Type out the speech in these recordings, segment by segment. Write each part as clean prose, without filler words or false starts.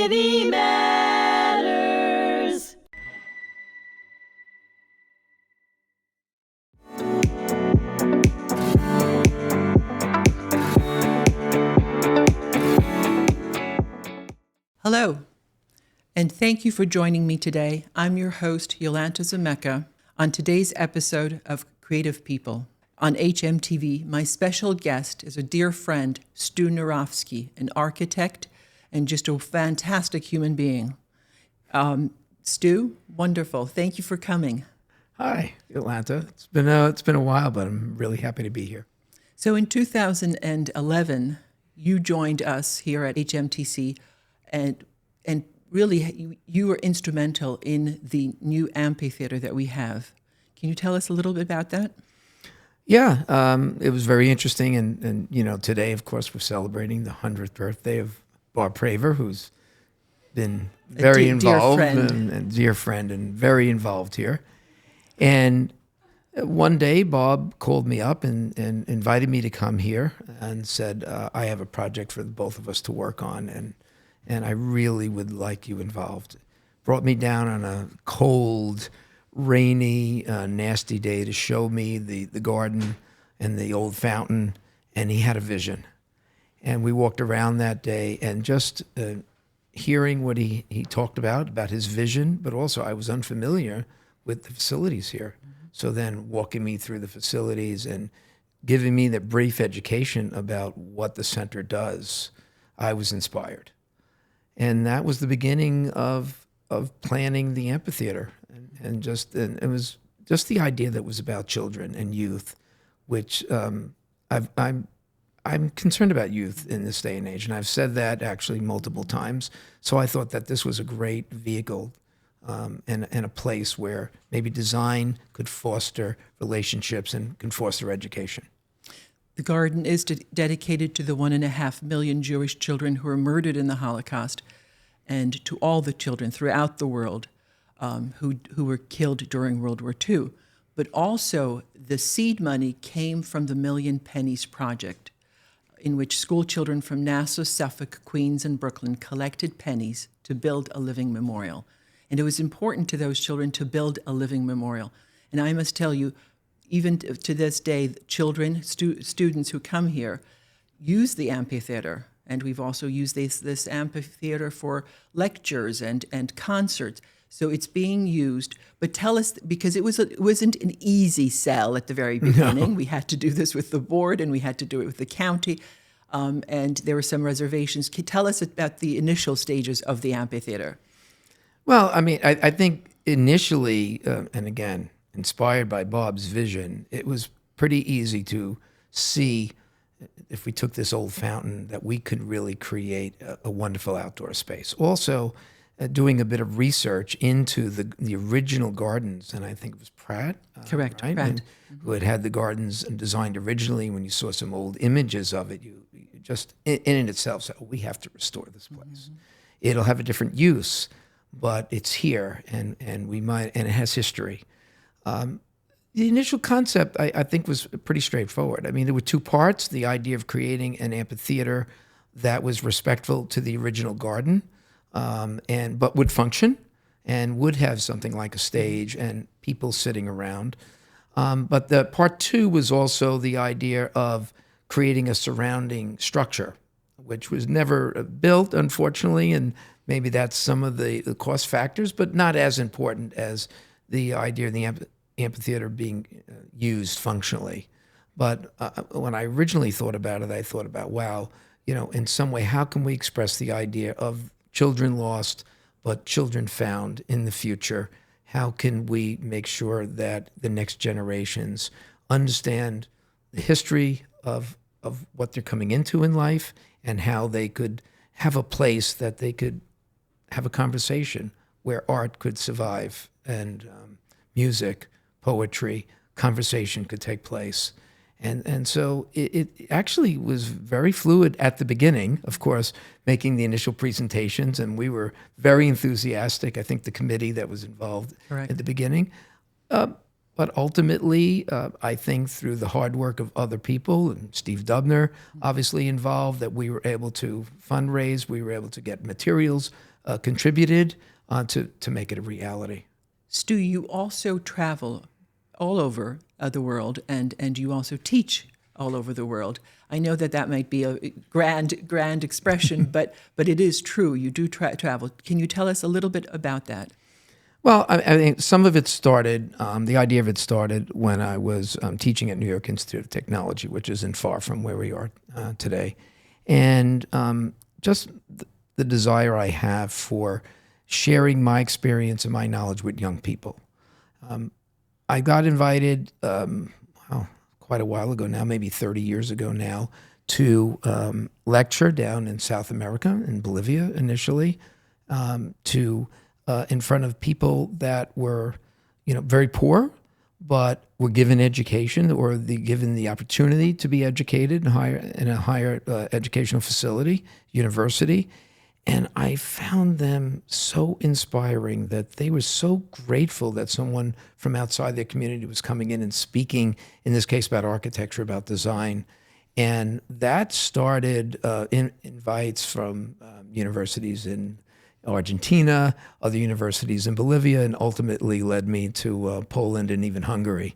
City Matters. Hello, and thank you for joining me today. I'm your host, Jolanta Zamecka, on today's episode of Creative People. On hmTv, my special guest is a dear friend, Stuart Narofsky, an architect and just a fantastic human being. Stu, wonderful. Thank you for coming. Hi, Jolanta. It's been a while, but I'm really happy to be here. So in 2011, you joined us here at hmTC, and really you were instrumental in the new amphitheater that we have. Can you tell us a little bit about that? Yeah, it was very interesting, and today, of course, we're celebrating the 100th birthday of Bob Praver, who's been very involved, and dear friend, and very involved here. And one day, Bob called me up and invited me to come here and said, "I have a project for the both of us to work on, and I really would like you involved." Brought me down on a cold, rainy, nasty day to show me the garden and the old fountain, and he had a vision. And we walked around that day, and just hearing what he talked about his vision, but also I was unfamiliar with the facilities here. So then walking me through the facilities and giving me the brief education about what the center does, I was inspired. And that was the beginning of planning the amphitheater. And it was just the idea that was about children and youth, which I'm concerned about youth in this day and age, and I've said that actually multiple times. So I thought that this was a great vehicle and a place where maybe design could foster relationships and can foster education. The garden is dedicated to the 1.5 million Jewish children who were murdered in the Holocaust, and to all the children throughout the world who were killed during World War II. But also, the seed money came from the Million Pennies Project, in which school children from Nassau, Suffolk, Queens, and Brooklyn collected pennies to build a living memorial. And it was important to those children to build a living memorial. And I must tell you, even to this day, children, students who come here use the amphitheater. And we've also used this amphitheater for lectures and concerts. So it's being used. But tell us, because it wasn't an easy sell at the very beginning. No. We had to do this with the board, and we had to do it with the county. And there were some reservations. Tell us about the initial stages of the amphitheater. Well, I mean, I think initially, and again, inspired by Bob's vision, it was pretty easy to see, if we took this old fountain, that we could really create a wonderful outdoor space. Also, doing a bit of research into the original gardens, and I think it was Pratt. Correct, right? Pratt. Who had the gardens designed originally. When you saw some old images of it, you just, in itself, said, "Oh, we have to restore this place. It'll have a different use, but it's here, and it has history." The initial concept, I think, was pretty straightforward. I mean, there were two parts: the idea of creating an amphitheater that was respectful to the original garden, but would function and would have something like a stage and people sitting around. But the part two was also the idea of creating a surrounding structure, which was never built, unfortunately, and maybe that's some of the cost factors, but not as important as the idea of the amphitheater being used functionally. But when I originally thought about it, I thought about, wow, in some way, how can we express the idea of children lost, but children found in the future? How can we make sure that the next generations understand the history of what they're coming into in life, and how they could have a place that they could have a conversation where art could survive, and music, poetry, conversation could take place. And so it actually was very fluid at the beginning, of course, making the initial presentations, and we were very enthusiastic. I think the committee that was involved Correct. at the beginning. But ultimately, I think through the hard work of other people, and Steve Dubner obviously involved, that we were able to fundraise, we were able to get materials contributed to make it a reality. Stu, you also travel all over the world, and you also teach all over the world. I know that might be a grand expression, but it is true. You do travel. Can you tell us a little bit about that? Well, I mean, some of it started, the idea of it started when I was teaching at New York Institute of Technology, which isn't far from where we are today. And just the desire I have for sharing my experience and my knowledge with young people. I got invited, quite a while ago now, maybe 30 years ago now, to lecture down in South America, in Bolivia initially, in front of people that were, very poor, but were given education or given the opportunity to be educated in a higher educational facility, university. And I found them so inspiring that they were so grateful that someone from outside their community was coming in and speaking, in this case, about architecture, about design. And that started invites from universities in Argentina, other universities in Bolivia, and ultimately led me to Poland and even Hungary.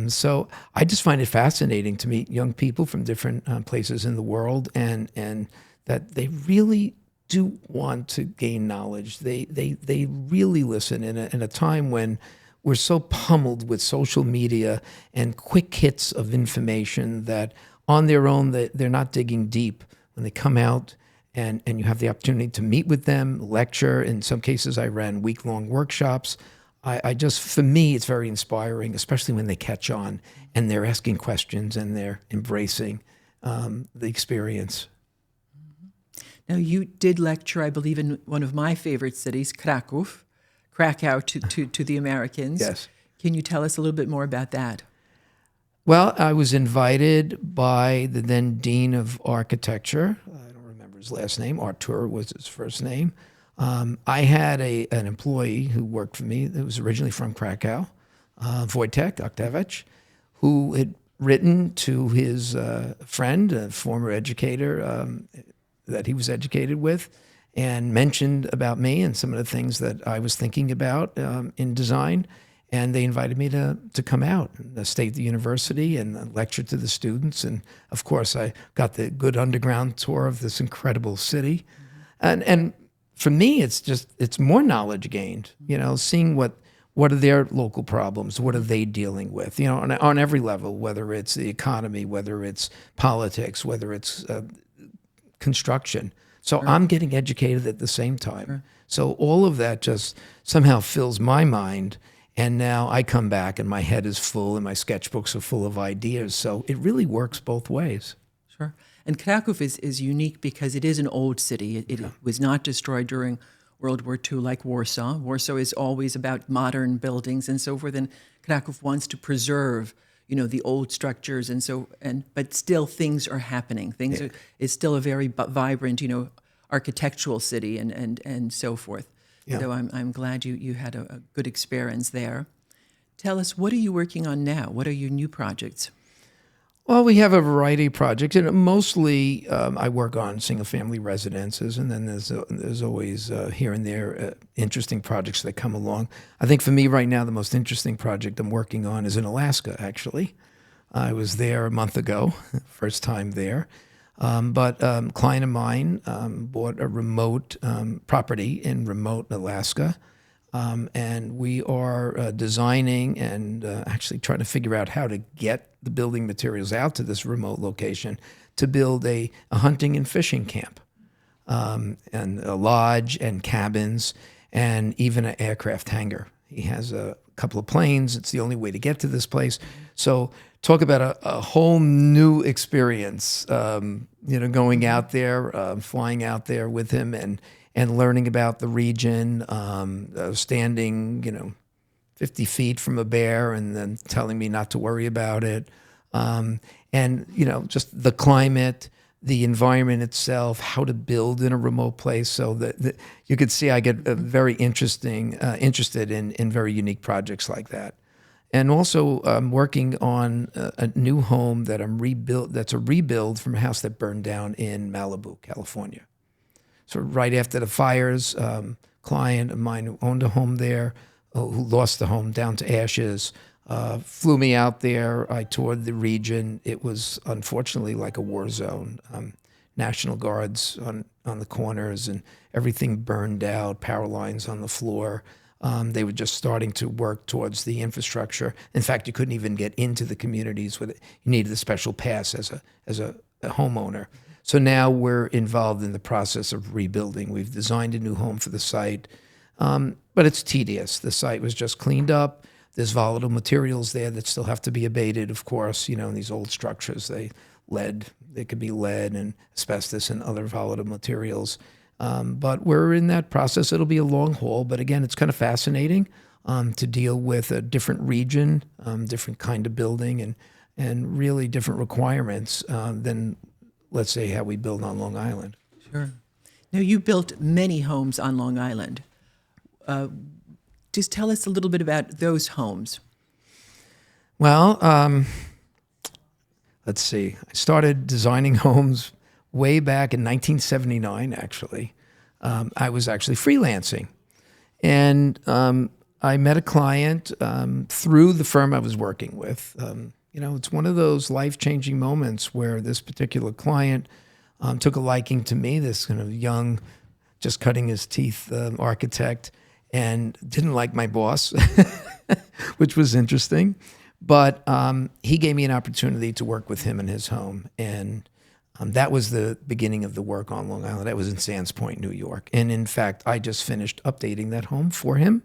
So I just find it fascinating to meet young people from different places in the world, and that they really do want to gain knowledge. They really listen in a time when we're so pummeled with social media and quick hits of information that on their own they're not digging deep. When they come out and you have the opportunity to meet with them, lecture. In some cases, I ran week-long workshops. I just, for me, it's very inspiring, especially when they catch on and they're asking questions and they're embracing the experience. Now, you did lecture, I believe, in one of my favorite cities, Krakow to the Americans. Yes. Can you tell us a little bit more about that? Well, I was invited by the then Dean of Architecture. I don't remember his last name. Artur was his first name. I had an employee who worked for me that was originally from Krakow, Wojtek Oktewicz, who had written to his friend, a former educator that he was educated with, and mentioned about me and some of the things that I was thinking about in design. And they invited me to come out and stay at the university and lecture to the students. And of course, I got the good underground tour of this incredible city. And for me, it's more knowledge gained, seeing what are their local problems, what are they dealing with, on every level, whether it's the economy, whether it's politics, whether it's construction. So Sure. I'm getting educated at the same time. Sure. So all of that just somehow fills my mind. And now I come back and my head is full and my sketchbooks are full of ideas. So it really works both ways. Sure. And Krakow is unique because it is an old city. It was not destroyed during World War II like Warsaw. Warsaw is always about modern buildings and so forth. And Krakow wants to preserve, the old structures but still things are happening. It's still a very vibrant, architectural city and so forth. Yeah. So I'm glad you had a good experience there. Tell us, what are you working on now? What are your new projects? Well, we have a variety of projects, and mostly I work on single-family residences, and then there's always here and there interesting projects that come along. I think for me right now, the most interesting project I'm working on is in Alaska, actually. I was there a month ago, first time there. But a client of mine bought a remote property in remote Alaska, and we are designing and actually trying to figure out how to get the building materials out to this remote location to build a hunting and fishing camp, and a lodge and cabins and even an aircraft hangar. He has a couple of planes. It's the only way to get to this place. So talk about a whole new experience, going out there, flying out there with him and learning about the region, standing, 50 feet from a bear and then telling me not to worry about it. And just the climate, the environment itself, how to build in a remote place. So that you could see I get very interested in very unique projects like that. And also, I'm working on a new home that that's a rebuild from a house that burned down in Malibu, California. So right after the fires, client of mine who owned a home there, who lost the home down to ashes, flew me out there. I toured the region. It was unfortunately like a war zone. National Guards on the corners, and everything burned out, power lines on the floor. They were just starting to work towards the infrastructure. In fact, you couldn't even get into the communities with it. You needed a special pass as a homeowner. So now we're involved in the process of rebuilding. We've designed a new home for the site, but it's tedious. The site was just cleaned up. There's volatile materials there that still have to be abated, of course. In these old structures, they could be lead and asbestos and other volatile materials. But we're in that process. It'll be a long haul, but again, it's kind of fascinating to deal with a different region, different kind of building, and really different requirements than, let's say, how we build on Long Island. Sure. Now, you built many homes on Long Island. Just tell us a little bit about those homes. Well, let's see. I started designing homes way back in 1979, actually. I was actually freelancing. And I met a client through the firm I was working with. It's one of those life-changing moments where this particular client took a liking to me, this kind of young, just cutting his teeth architect, and didn't like my boss, which was interesting. But he gave me an opportunity to work with him in his home. And that was the beginning of the work on Long Island. That was in Sands Point, New York. And in fact, I just finished updating that home for him.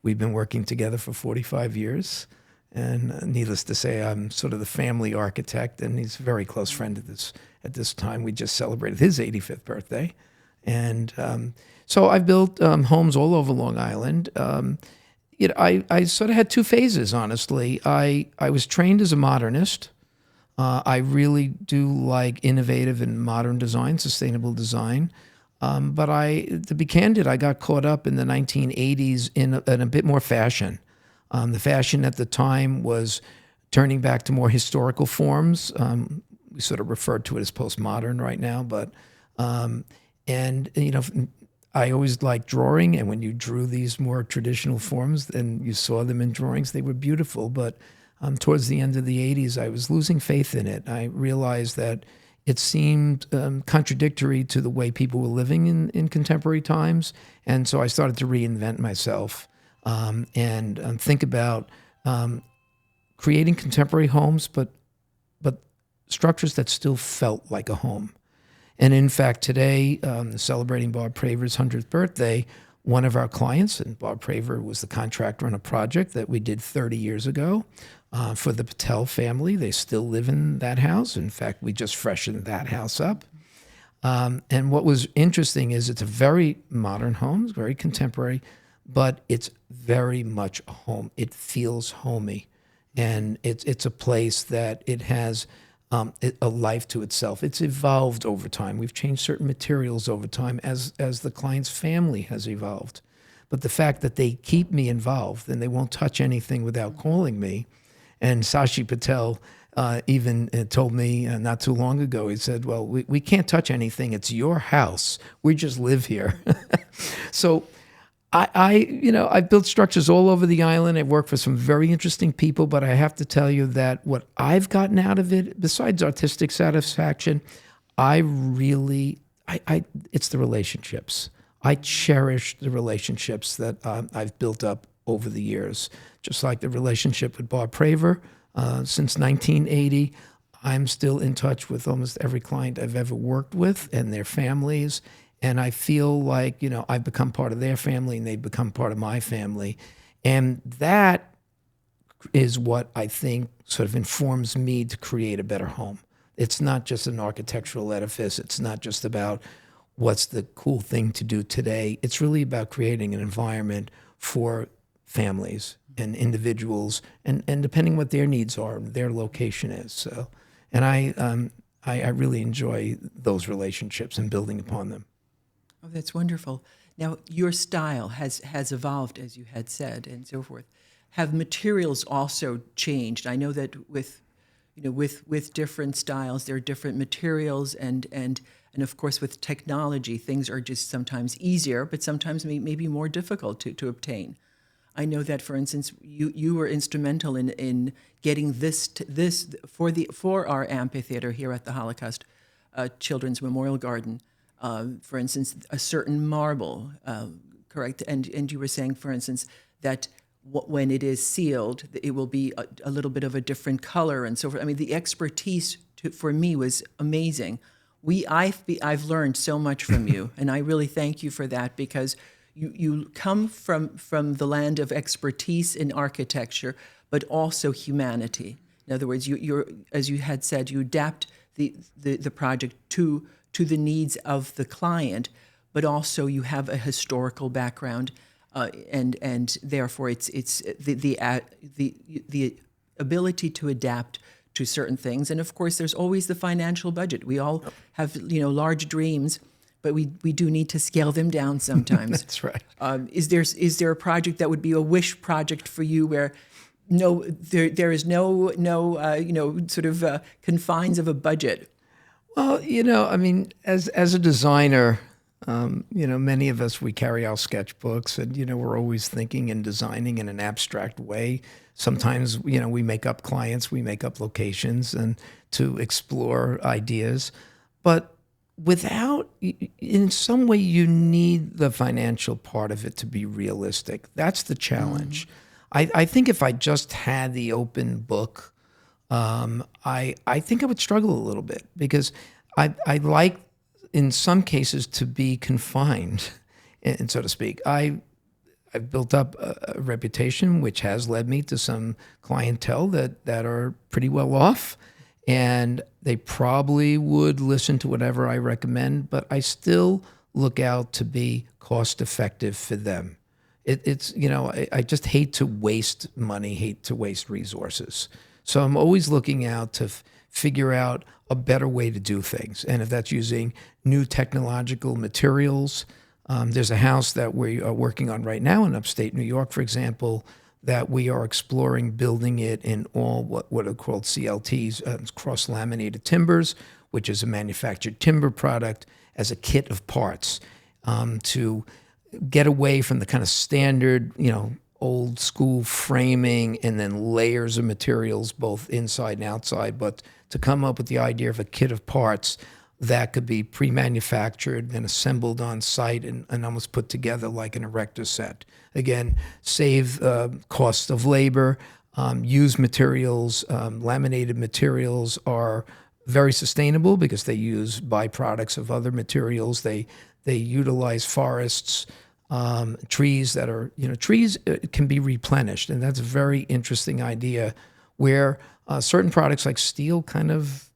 We've been working together for 45 years. And needless to say, I'm sort of the family architect, and he's a very close friend at this time. We just celebrated his 85th birthday. And so I've built homes all over Long Island. I sort of had two phases, honestly. I was trained as a modernist. I really do like innovative and modern design, sustainable design. But to be candid, I got caught up in the 1980s in a bit more fashion. The fashion at the time was turning back to more historical forms. We sort of refer to it as postmodern right now, but I always liked drawing, and when you drew these more traditional forms and you saw them in drawings, they were beautiful. But towards the end of the 80s, I was losing faith in it. I realized that it seemed contradictory to the way people were living in contemporary times, and so I started to reinvent myself and think about creating contemporary homes, but structures that still felt like a home. And in fact, today, celebrating Bob Praver's 100th birthday, one of our clients, and Bob Praver was the contractor on a project that we did 30 years ago for the Patel family. They still live in that house. In fact, we just freshened that house up. And what was interesting is it's a very modern home, it's very contemporary, but it's very much a home. It feels homey. And it's a place that it has a life to itself. It's evolved over time. We've changed certain materials over time as the client's family has evolved. But the fact that they keep me involved and they won't touch anything without calling me. And Sashi Patel even told me not too long ago, he said, well, we can't touch anything. It's your house. We just live here. So I've built structures all over the island. I've worked for some very interesting people, but I have to tell you that what I've gotten out of it, besides artistic satisfaction, it's the relationships. I cherish the relationships that I've built up over the years. Just like the relationship with Bob Praver since 1980, I'm still in touch with almost every client I've ever worked with and their families. And I feel like, I've become part of their family and they've become part of my family. And that is what I think sort of informs me to create a better home. It's not just an architectural edifice. It's not just about what's the cool thing to do today. It's really about creating an environment for families and individuals and depending what their needs are, their location is. So, and I really enjoy those relationships and building upon them. Oh, that's wonderful. Now, your style has evolved, as you had said, and so forth. have materials also changed? I know that with different styles, there are different materials, and of course with technology, things are just sometimes easier, but sometimes maybe more difficult to obtain. I know that, for instance, you were instrumental in getting this for our amphitheater here at the Holocaust Children's Memorial Garden. For instance, a certain marble, correct? And you were saying, for instance, that when it is sealed, it will be a little bit of a different color and so forth. I mean, the expertise for me was amazing. I've learned so much from you, and I really thank you for that, because you come from the land of expertise in architecture, but also humanity. In other words, you're, as you had said, you adapt the project to the needs of the client, but also you have a historical background, and therefore it's the ability to adapt to certain things. And of course, there's always the financial budget. We all have large dreams, but we do need to scale them down sometimes. That's right. Is there a project that would be a wish project for you where there is no sort of confines of a budget? Well, I mean, as a designer, many of us, we carry our sketchbooks, and we're always thinking and designing in an abstract way. Sometimes we make up clients, we make up locations, and to explore ideas, but in some way, you need the financial part of it to be realistic. That's the challenge. I think if I just had the open book, I think I would struggle a little bit, because I like, in some cases, to be confined, and so to speak. I've built up a reputation which has led me to some clientele that are pretty well off, and they probably would listen to whatever I recommend, but I still look out to be cost effective for them. I just hate to waste money, hate to waste resources. So I'm always looking out to figure out a better way to do things. And if that's using new technological materials, there's a house that we are working on right now in upstate New York, for example, that we are exploring building it in all what are called CLTs, cross-laminated timbers, which is a manufactured timber product, as a kit of parts, to get away from the kind of standard, old school framing and then layers of materials both inside and outside, but to come up with the idea of a kit of parts that could be pre-manufactured and assembled on site and almost put together like an erector set. Again, save cost of labor, use materials. Laminated materials are very sustainable because they use byproducts of other materials. They utilize forests, trees that are, trees can be replenished. And that's a very interesting idea where certain products like steel kind of,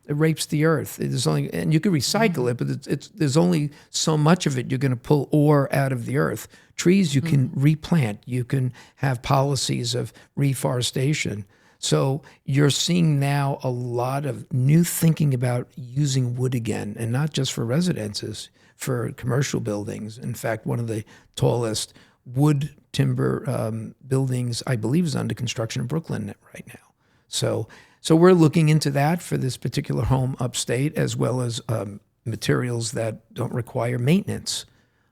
it rapes the earth. And you can recycle it, but there's only so much of it you're going to pull ore out of the earth. Trees you can replant. You can have policies of reforestation. So you're seeing now a lot of new thinking about using wood again, and not just for residences, for commercial buildings. In fact, one of the tallest wood timber buildings, I believe, is under construction in Brooklyn right now. So we're looking into that for this particular home upstate, as well as materials that don't require maintenance.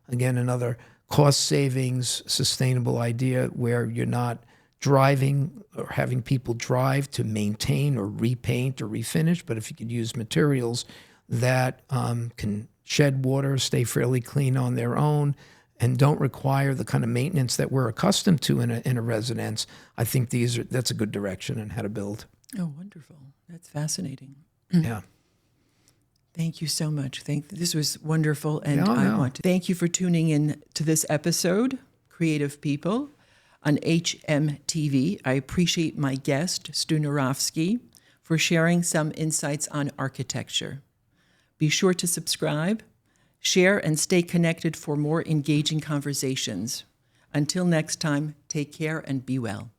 Again, another cost savings, sustainable idea where you're not driving or having people drive to maintain or repaint or refinish, but if you could use materials that can shed water, stay fairly clean on their own, and don't require the kind of maintenance that we're accustomed to in a residence, I think that's a good direction on how to build. Oh, wonderful. That's fascinating. Yeah. Thank you so much. This was wonderful. And No. I want to thank you for tuning in to this episode, Creative People, on hmTV. I appreciate my guest, Stuart Narofsky, for sharing some insights on architecture. Be sure to subscribe, share, and stay connected for more engaging conversations. Until next time, take care and be well.